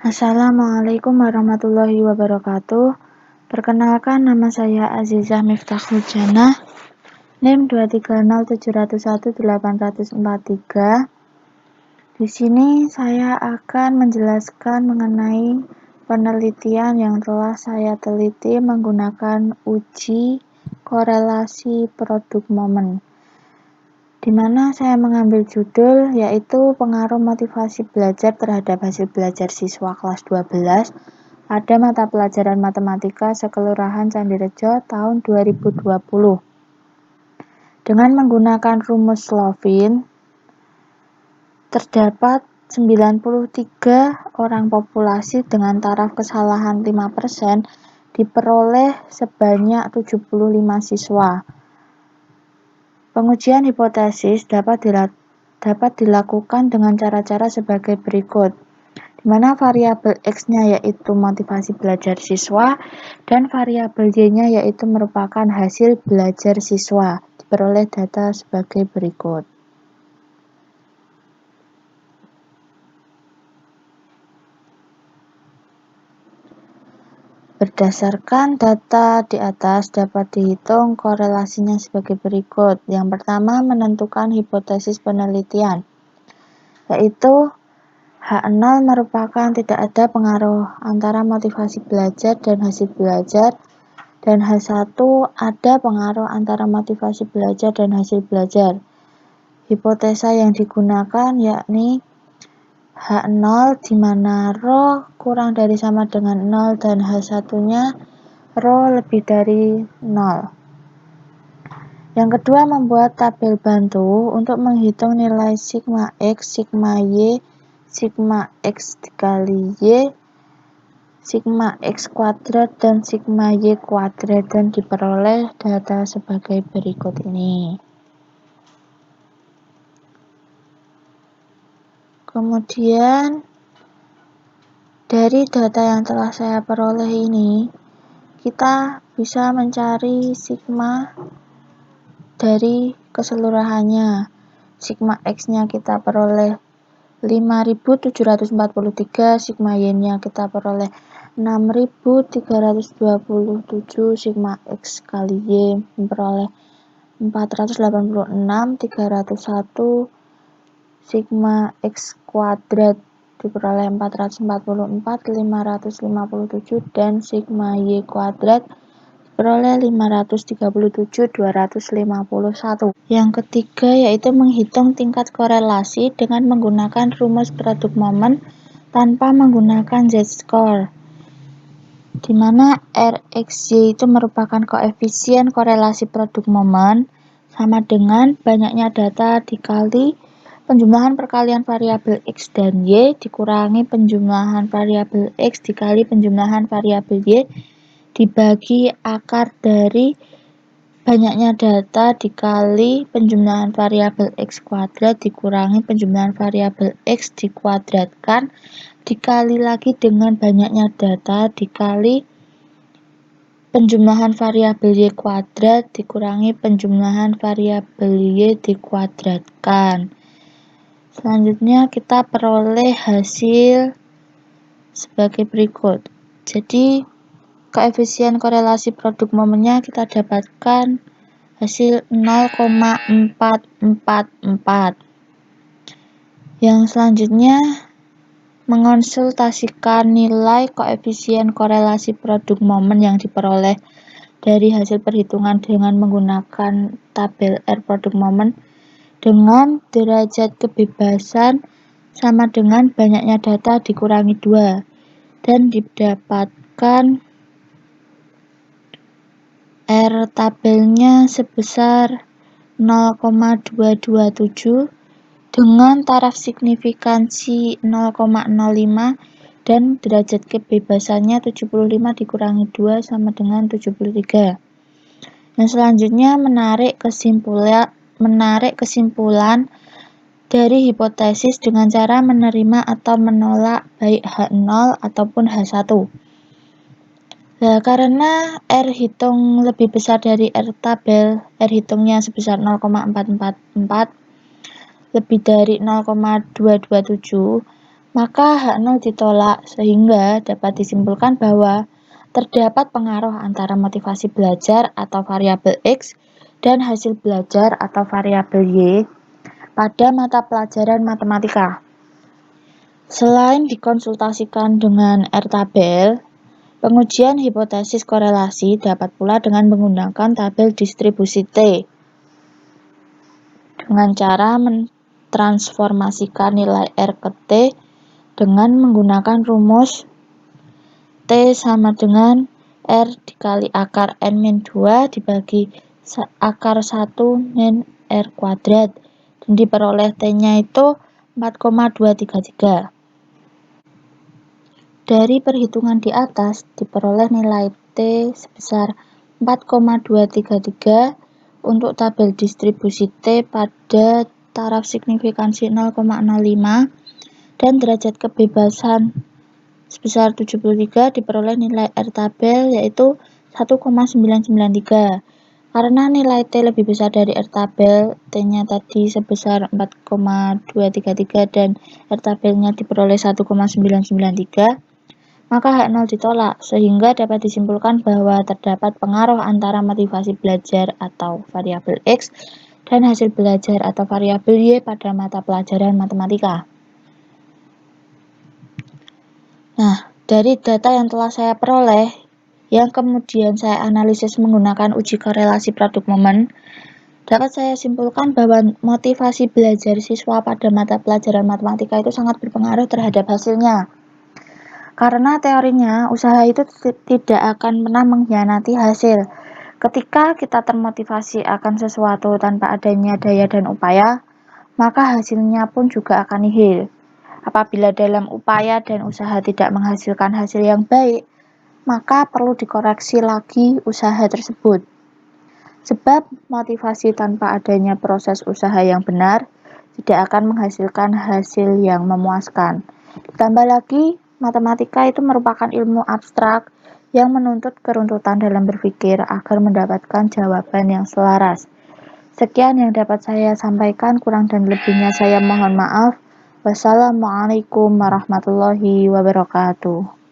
Assalamualaikum warahmatullahi wabarakatuh. Perkenalkan, nama saya Azizah Miftahul Janah, NIM 230701843. Di sini saya akan menjelaskan mengenai penelitian yang telah saya teliti menggunakan uji korelasi produk momen, di mana saya mengambil judul yaitu pengaruh motivasi belajar terhadap hasil belajar siswa kelas 12 pada mata pelajaran matematika sekelurahan Candirejo tahun 2020. Dengan menggunakan rumus Slovin, terdapat 93 orang populasi dengan taraf kesalahan 5% diperoleh sebanyak 75 siswa. Pengujian hipotesis dapat dilakukan dengan cara-cara sebagai berikut, di mana variabel X-nya yaitu motivasi belajar siswa dan variabel Y-nya yaitu merupakan hasil belajar siswa. Diperoleh data sebagai berikut. Berdasarkan data di atas dapat dihitung korelasinya sebagai berikut. Yang pertama, menentukan hipotesis penelitian, yaitu H0 merupakan tidak ada pengaruh antara motivasi belajar dan hasil belajar, dan H1 ada pengaruh antara motivasi belajar dan hasil belajar. Hipotesa yang digunakan yakni H0 di mana rho kurang dari sama dengan 0 dan H1-nya rho lebih dari 0. Yang kedua, membuat tabel bantu untuk menghitung nilai sigma X, sigma Y, sigma X dikali Y, sigma X kuadrat, dan sigma Y kuadrat, dan diperoleh data sebagai berikut ini. Kemudian, dari data yang telah saya peroleh ini, kita bisa mencari sigma dari keseluruhannya. Sigma X-nya kita peroleh 5.743, sigma Y-nya kita peroleh 6.327, sigma X kali Y memperoleh 486, 301, sigma X kuadrat diperoleh 444, 557, dan sigma Y kuadrat diperoleh 537, 251. Yang ketiga yaitu menghitung tingkat korelasi dengan menggunakan rumus produk momen tanpa menggunakan Z-score, di mana RXY itu merupakan koefisien korelasi produk momen sama dengan banyaknya data dikali penjumlahan perkalian variabel X dan Y dikurangi penjumlahan variabel X dikali penjumlahan variabel Y dibagi akar dari banyaknya data dikali penjumlahan variabel X kuadrat dikurangi penjumlahan variabel X dikuadratkan dikali lagi dengan banyaknya data dikali penjumlahan variabel Y kuadrat dikurangi penjumlahan variabel Y dikuadratkan. Selanjutnya kita peroleh hasil sebagai berikut. Jadi koefisien korelasi produk momennya kita dapatkan hasil 0,444. Yang selanjutnya mengonsultasikan nilai koefisien korelasi produk momen yang diperoleh dari hasil perhitungan dengan menggunakan tabel R produk momen dengan derajat kebebasan sama dengan banyaknya data dikurangi 2 dan didapatkan R tabelnya sebesar 0,227 dengan taraf signifikansi 0,05 dan derajat kebebasannya 75 dikurangi 2 sama dengan 73. Yang selanjutnya menarik kesimpulan dari hipotesis dengan cara menerima atau menolak baik H0 ataupun H1. Nah, karena R hitung lebih besar dari R tabel, R hitungnya sebesar 0,444, lebih dari 0,227, maka H0 ditolak, sehingga dapat disimpulkan bahwa terdapat pengaruh antara motivasi belajar atau variabel X dan hasil belajar atau variabel Y pada mata pelajaran matematika. Selain dikonsultasikan dengan R-tabel, pengujian hipotesis korelasi dapat pula dengan menggunakan tabel distribusi T dengan cara mentransformasikan nilai R ke T dengan menggunakan rumus T sama dengan R dikali akar N-2 dibagi akar 1 min R kuadrat, dan diperoleh T-nya itu 4,233. Dari perhitungan di atas diperoleh nilai T sebesar 4,233 untuk tabel distribusi T pada taraf signifikansi 0,05 dan derajat kebebasan sebesar 73 diperoleh nilai R tabel yaitu 1,993. Karena nilai T lebih besar dari R tabel, T-nya tadi sebesar 4,233 dan R tabelnya diperoleh 1,993, maka H0 ditolak, sehingga dapat disimpulkan bahwa terdapat pengaruh antara motivasi belajar atau variabel X dan hasil belajar atau variabel Y pada mata pelajaran matematika. Nah, dari data yang telah saya peroleh, yang kemudian saya analisis menggunakan uji korelasi produk momen, dapat saya simpulkan bahwa motivasi belajar siswa pada mata pelajaran matematika itu sangat berpengaruh terhadap hasilnya. Karena teorinya, usaha itu tidak akan pernah mengkhianati hasil. Ketika kita termotivasi akan sesuatu tanpa adanya daya dan upaya, maka hasilnya pun juga akan nihil. Apabila dalam upaya dan usaha tidak menghasilkan hasil yang baik, maka perlu dikoreksi lagi usaha tersebut. Sebab motivasi tanpa adanya proses usaha yang benar tidak akan menghasilkan hasil yang memuaskan. Ditambah lagi, matematika itu merupakan ilmu abstrak yang menuntut keruntutan dalam berpikir agar mendapatkan jawaban yang selaras. Sekian yang dapat saya sampaikan, kurang dan lebihnya saya mohon maaf. Wassalamualaikum warahmatullahi wabarakatuh.